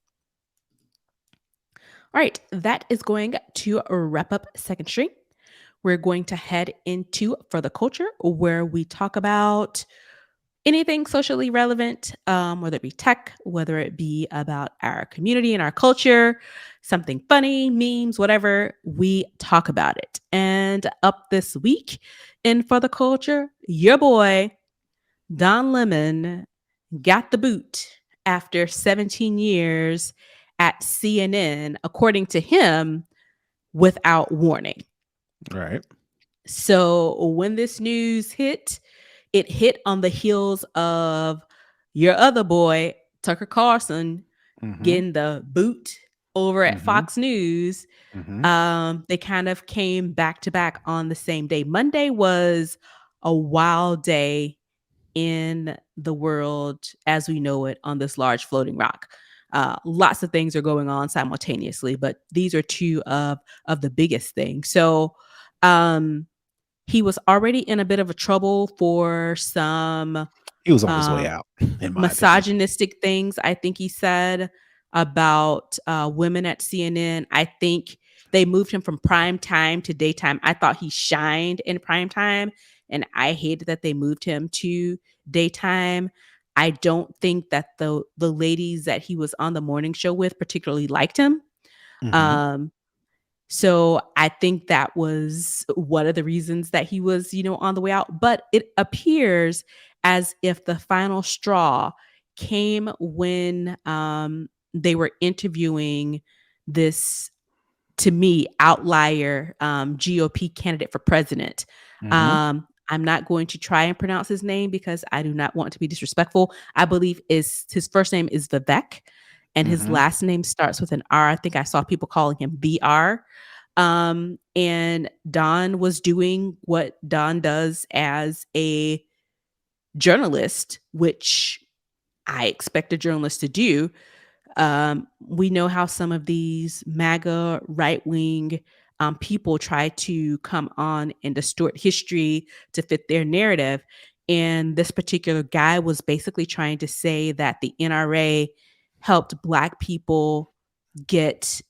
All right, that is going to wrap up Second String. We're going to head into For the Culture, where we talk about anything socially relevant, whether it be tech, whether it be about our community and our culture, something funny, memes, whatever, we talk about it. And up this week in For the Culture, your boy, Don Lemon, got the boot after 17 years at CNN, according to him, without warning. Right. So when this news hit, it hit on the heels of your other boy, Tucker Carlson, Mm-hmm. getting the boot over at Mm-hmm. Fox News. Mm-hmm. They kind of came back to back on the same day. Monday was a wild day in the world as we know it on this large floating rock. Lots of things are going on simultaneously, but these are two of the biggest things. So um, he was already in a bit of a trouble for some. He was on his way Um, out, in my opinion. misogynistic things I think he said about women at CNN. I think they moved him from prime time to daytime. I thought he shined in prime time, and I hated that they moved him to daytime. I don't think that the ladies that he was on the morning show with particularly liked him. Mhm. Um, so I think that was one of the reasons that he was, on the way out. But it appears as if the final straw came when they were interviewing this, to me, outlier GOP candidate for president. Mhm. I'm not going to try and pronounce his name because I do not want to be disrespectful. I believe is his first name is Vivek, and his Mhm. last name starts with an R. I think I saw people calling him BR. And Don was doing what Don does as a journalist, which I expect a journalist to do. We know how some of these MAGA right wing people try to come on and distort history to fit their narrative. And this particular guy was basically trying to say that the NRA helped Black people get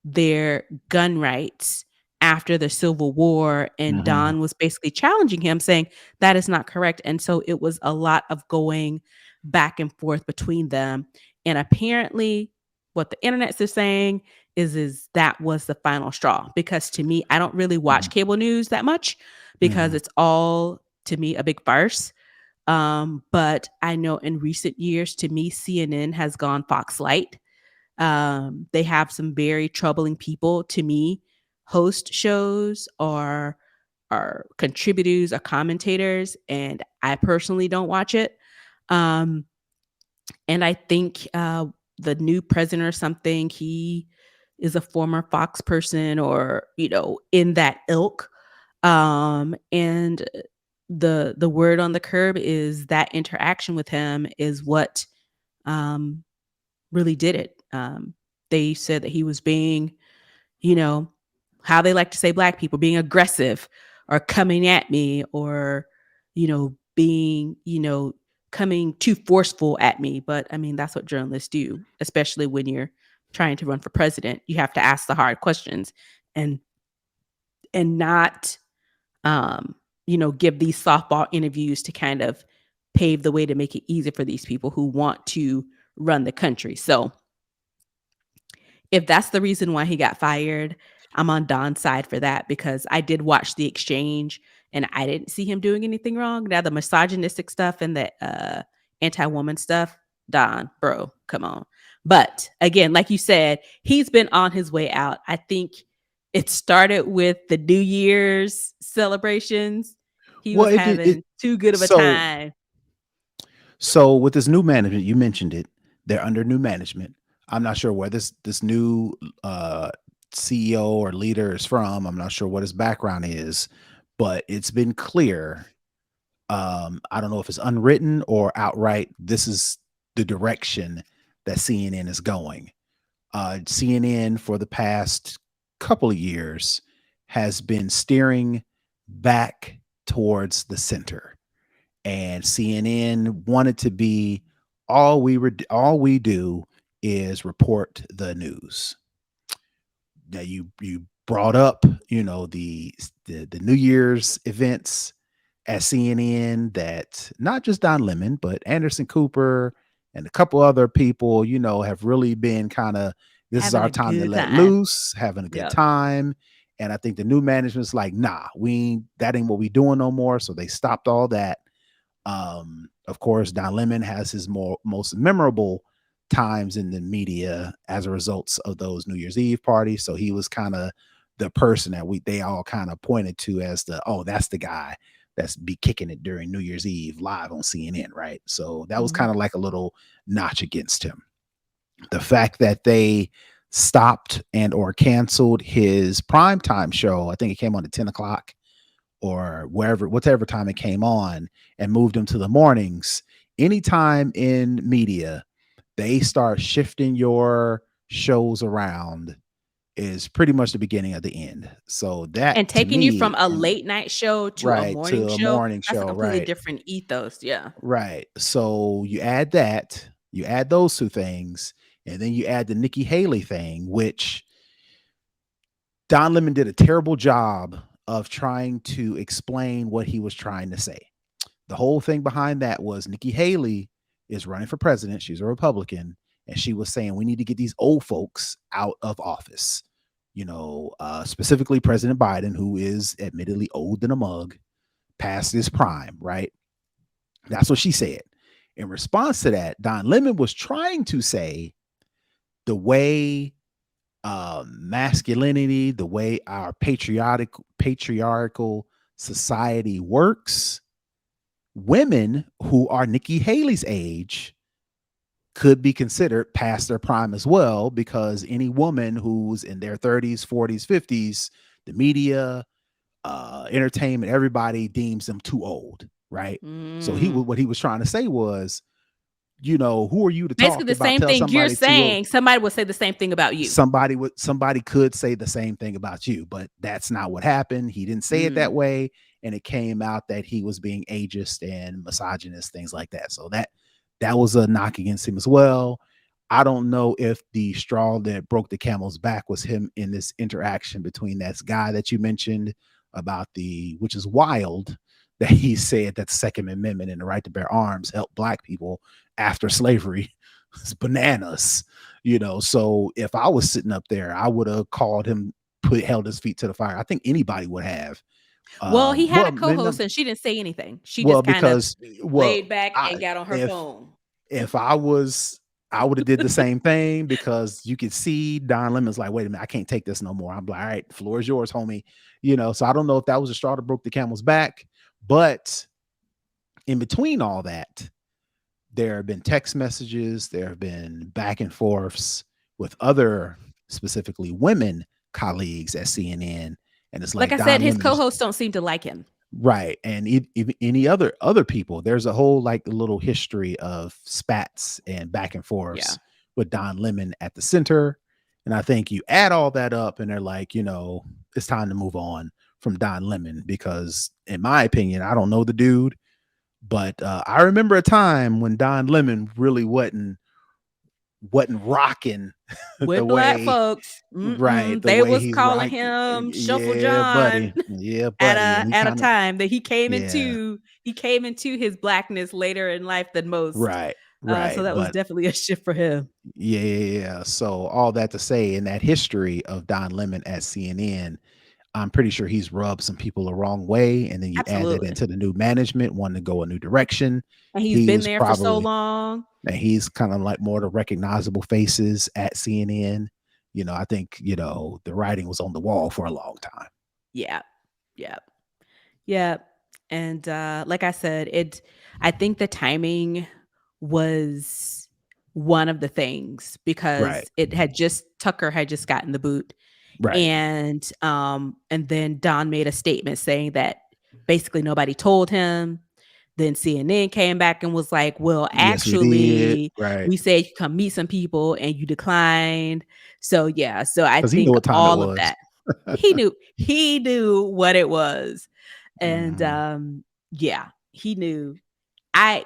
their gun rights after the Civil War. And Mhm. Don was basically challenging him, saying that is not correct. And so it was a lot of going back and forth between them. And apparently, what the internet is saying is that was the final straw. Because to me, I don't really watch Mhm. cable news that much because Mhm. it's all to me a big farce. But I know in recent years, to me, CNN has gone Fox Light. They have some very troubling people to me host shows or are contributors or commentators, and I personally don't watch it. Um, and I think the new president or something, he is a former Fox person or in that ilk. And the word on the curb is that interaction with him is what um, really did it. They said that he was being, you know, how they like to say Black people, being aggressive or coming at me or, being, coming too forceful at me. But I mean, that's what journalists do, especially when you're trying to run for president. You have to ask the hard questions and not, um, give these softball interviews to kind of pave the way to make it easier for these people who want to run the country. So if that's the reason why he got fired, I'm on Don's side for that because I did watch the exchange and I didn't see him doing anything wrong. Now the misogynistic stuff and the anti-woman stuff, Don, bro, come on. But again, like you said, he's been on his way out. I think it started with the New Year's celebrations. He Well, was it did it having too good of a so time. so with this new management, you mentioned it, they're under new management. I'm not sure where this new CEO or leader is from. I'm not sure what his background is, but it's been clear. I don't know if it's unwritten or outright. This is the direction that CNN is going. CNN for the past couple of years has been steering back towards the center, and CNN wanted to be all we do is report the news. Now you brought up, the New Year's events at CNN that not just Don Lemon, but Anderson Cooper and a couple other people, have really been kind of this is Having our a time to good let time. loose, having a good Yep. time. And I think the new management's like, nah, that ain't what we doing no more. So they stopped all that. Of course, Don Lemon has his most memorable times in the media as a result of those New Year's Eve parties. So he was kind of the person that they all kind of pointed to as that's the guy that's be kicking it during New Year's Eve live on CNN, right? So that was Mhm. kind of like a little notch against him. The fact that they stopped and or canceled his primetime show, I think it came on at 10 o'clock or whatever time it came on, and moved them to the mornings. Anytime in media, they start shifting your shows around. is pretty much the beginning of the end. So that And to taking you from me, a and late night show to a right morning to a show, morning that's a show, completely right, different ethos. Yeah. right. So you add that, you add those two things, and then you add the Nikki Haley thing, which Don Lemon did a terrible job of trying to explain what he was trying to say. The whole thing behind that was Nikki Haley is running for president. She's a Republican, and she was saying we need to get these old folks out of office. Specifically President Biden, who is admittedly old than a mug, past his prime, right? That's what she said. In response to that, Don Lemon was trying to say the way masculinity, the way our patriarchal society works, women who are Nikki Haley's age could be considered past their prime as well, because any woman who's in their 30s, 40s, 50s, the media, entertainment, everybody deems them too old, right? So Mm. what he was trying to say was, who are you to Basically, talk the about? same Tell thing you're somebody too old. saying, somebody would say the same thing about you. Somebody could say the same thing about you, but that's not what happened. He didn't say it that Mm. way, and it came out that he was being ageist and misogynist, things like that. So that was a knock against him as well. I don't know if the straw that broke the camel's back was him in this interaction between that guy that you mentioned about which is wild, that he said that the Second Amendment and the right to bear arms helped black people after slavery. It's bananas. So if I was sitting up there, I would have called him, held his feet to the fire. I think anybody would have. Well, he had Well, a maybe not, co-host and she didn't say anything. She well, just kind of because laid well, back and I got on her if phone. if I would have did the same thing, because you could see Don Lemon's like, wait a minute, I can't take this no more. I'm like, all right, the floor is yours, homie. So I don't know if that was a straw that broke the camel's back, but in between all that, there have been text messages, there have been back and forths with other, specifically women colleagues at CNN, and it's Like like I said, Don his Lemon is co-hosts don't seem to like him. right, and any other people. There's a whole like little history of spats and back and Yeah. forths with Don Lemon at the center, and I think you add all that up, and they're like, it's time to move on from Don Lemon, because in my opinion, I don't know the dude. But I remember a time when Don Lemon really wasn't rocking the With black way, folks, right, the they way was he's calling rock. him Shuffle Yeah, John buddy. Yeah, at buddy. And he a kind of, time that yeah, he came into his blackness later in life than most. right, So right. that was But definitely a shift for him. yeah, yeah, yeah. So all that to say, in that history of Don Lemon at CNN, I'm pretty sure he's rubbed some people the wrong way. And then you add that Absolutely. into the new management, wanting to go a new direction. And he's He been was there for so probably, long. and he's kind of like more the recognizable faces at CNN. I think, the writing was on the wall for a long time. Yeah. Yeah. Yeah. And like I said, I think the timing was one of the things Right. because Tucker had just gotten the boot. Right. And then Don made a statement saying that basically nobody told him. Then CNN came back and was like, well, Yes, we did. actually, Right. we said you come meet some people and you declined. So yeah, so I Because he knew think what time it all of was. that. He knew what it was. And Mhm. yeah, he knew.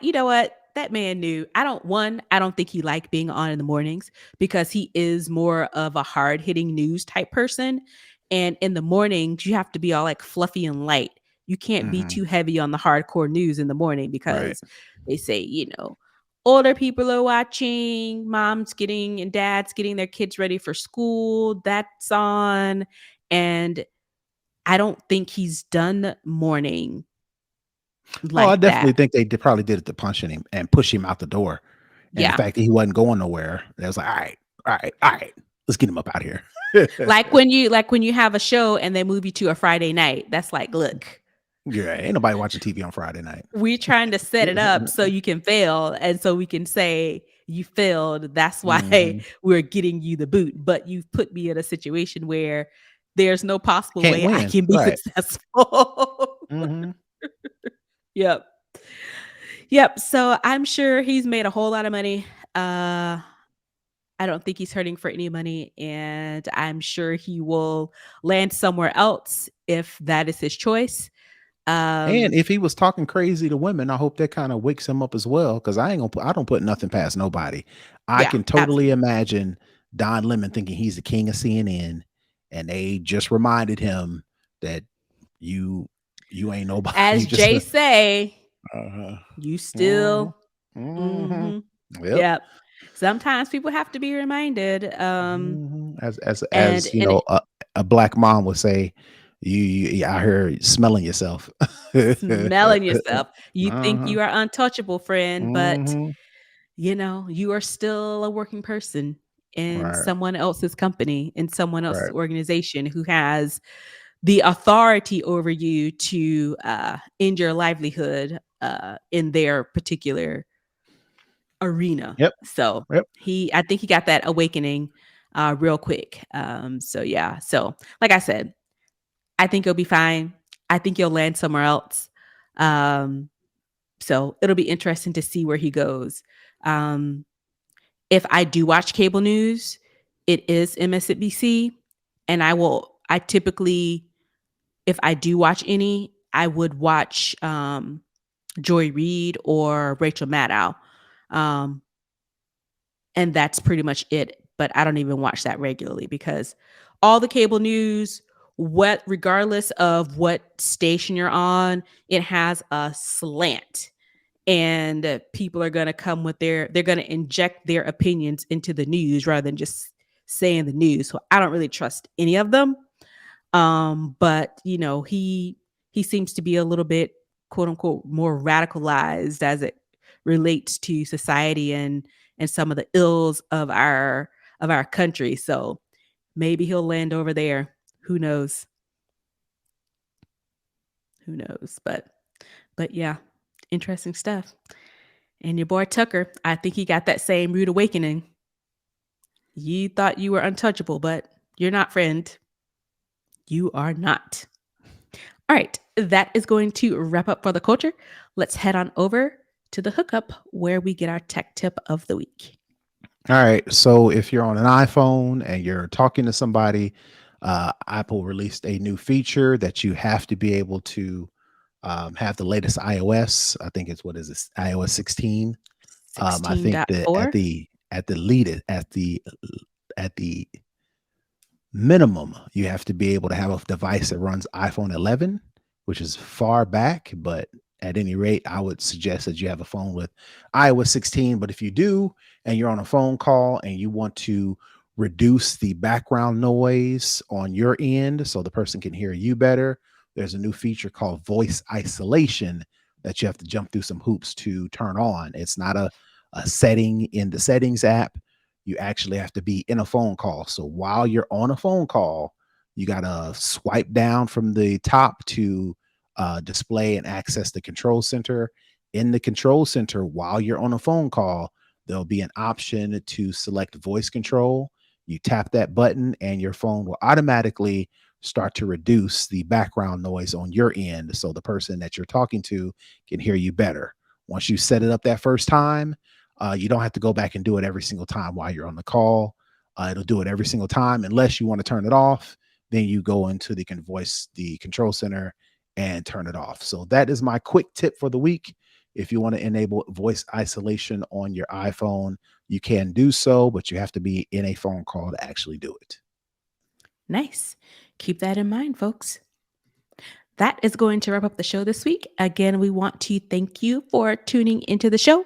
You know what? That man knew. I don't think he liked being on in the mornings because he is more of a hard hitting news type person. And in the mornings, you have to be all like fluffy and light. You can't be Mhm. too heavy on the hardcore news in the morning Right. because they say, older people are watching, moms getting and dads getting their kids ready for school. That's on. And I don't think he's done morning Oh, I like that. definitely think they probably did it to punch him and push him out the door. And the Yeah. fact that he wasn't going nowhere, that was like, all right, all right, all right, let's get him up out here. Like when you have a show and they move you to a Friday night, that's like, look, Yeah, ain't nobody watching TV on Friday night. we're trying to set it up so you can fail and so we can say you failed. That's why Mhm. we're getting you the boot. But you've put me in a situation where there's no possible Can't way I win. can be Right. successful. Mhm. Yep. Yep. So I'm sure he's made a whole lot of money. Uh I don't think he's hurting for any money, and I'm sure he will land somewhere else if that is his choice. And Um, if he was talking crazy to women, I hope that kind of wakes him up as well. Because I don't put nothing past nobody. I yeah, can totally absolutely. imagine Don Lemon thinking he's the king of CNN, and they just reminded him that you you ain't nobody. As You just Jay say, uh-huh. you Mhm. still Mhm. mhm. Yep. Yep. Sometimes people have to be reminded, Mhm. and As you and know, a black mom would say, you out here smelling yourself." smelling yourself. You think Uh-huh. you are untouchable, friend, but Mhm. you are still a working person in Right. someone else's company, in someone else's Right. organization who has the authority over you to end your livelihood in their particular arena. Yep. So Yep. I think he got that awakening real quick. So yeah. So like I said, I think you'll be fine. I think you'll land somewhere else. Um, so it'll be interesting to see where he goes. Um, if I do watch cable news, it is MSNBC, and I typically, if I do watch any, I would watch Joy Reid or Rachel Maddow. Um, and that's pretty much it. But I don't even watch that regularly because all the cable news, what regardless of what station you're on, it has a slant. And people are going to come with they're going to inject their opinions into the news rather than just saying the news. So I don't really trust any of them. But he seems to be a little bit quote unquote more radicalized as it relates to society and some of the ills of our country. So maybe he'll land over there. Who knows? Who knows? But yeah, interesting stuff. And your boy Tucker, I think he got that same rude awakening. You thought you were untouchable, but you're not, friend. You are not. All right, that is going to wrap up for the culture. Let's head on over to the hookup where we get our tech tip of the week. All right. So if you're on an iPhone and you're talking to somebody, Apple released a new feature that you have to be able to have the latest iOS. I think it's what is this iOS 16. I think that 16.4. at the minimum, you have to be able to have a device that runs iPhone 11, which is far back. But at any rate, I would suggest that you have a phone with iOS 16. But if you do, and you're on a phone call and you want to reduce the background noise on your end so the person can hear you better, there's a new feature called voice isolation that you have to jump through some hoops to turn on. It's not a setting in the settings app. You actually have to be in a phone call. So while you're on a phone call, you got to swipe down from the top to display and access the control center. In the control center, while you're on a phone call, there'll be an option to select voice control. You tap that button, and your phone will automatically start to reduce the background noise on your end so the person that you're talking to can hear you better. Once you set it up that first time, you don't have to go back and do it every single time while you're on the call. It'll do it every single time unless you want to turn it off. Then you go into the control center and turn it off. So that is my quick tip for the week. If you want to enable voice isolation on your iPhone, you can do so, but you have to be in a phone call to actually do it. Nice. Keep that in mind, folks. That is going to wrap up the show this week. Again, we want to thank you for tuning into the show.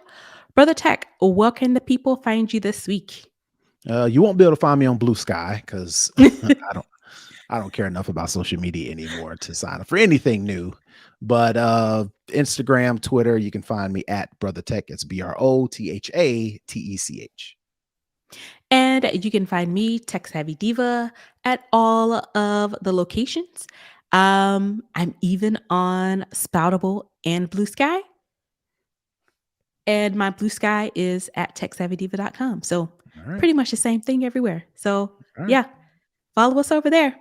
Brother Tech, where can the people find you this week? You won't be able to find me on Blue Sky because I don't care enough about social media anymore to sign up for anything new. But Instagram, Twitter, you can find me at Brother Tech. It's BROTHATECH. And you can find me, Tech Savvy Diva, at all of the locations. I'm even on Spoutable and Blue Sky. And my Blue Sky is at techsavvydiva.com. So All right. pretty much the same thing everywhere. So All right. yeah, follow us over there.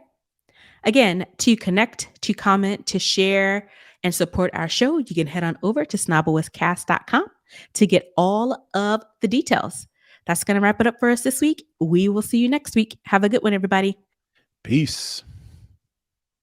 Again, to connect, to comment, to share, and support our show, you can head on over to snobOScast.com to get all of the details. That's going to wrap it up for us this week. We will see you next week. Have a good one, everybody. Peace.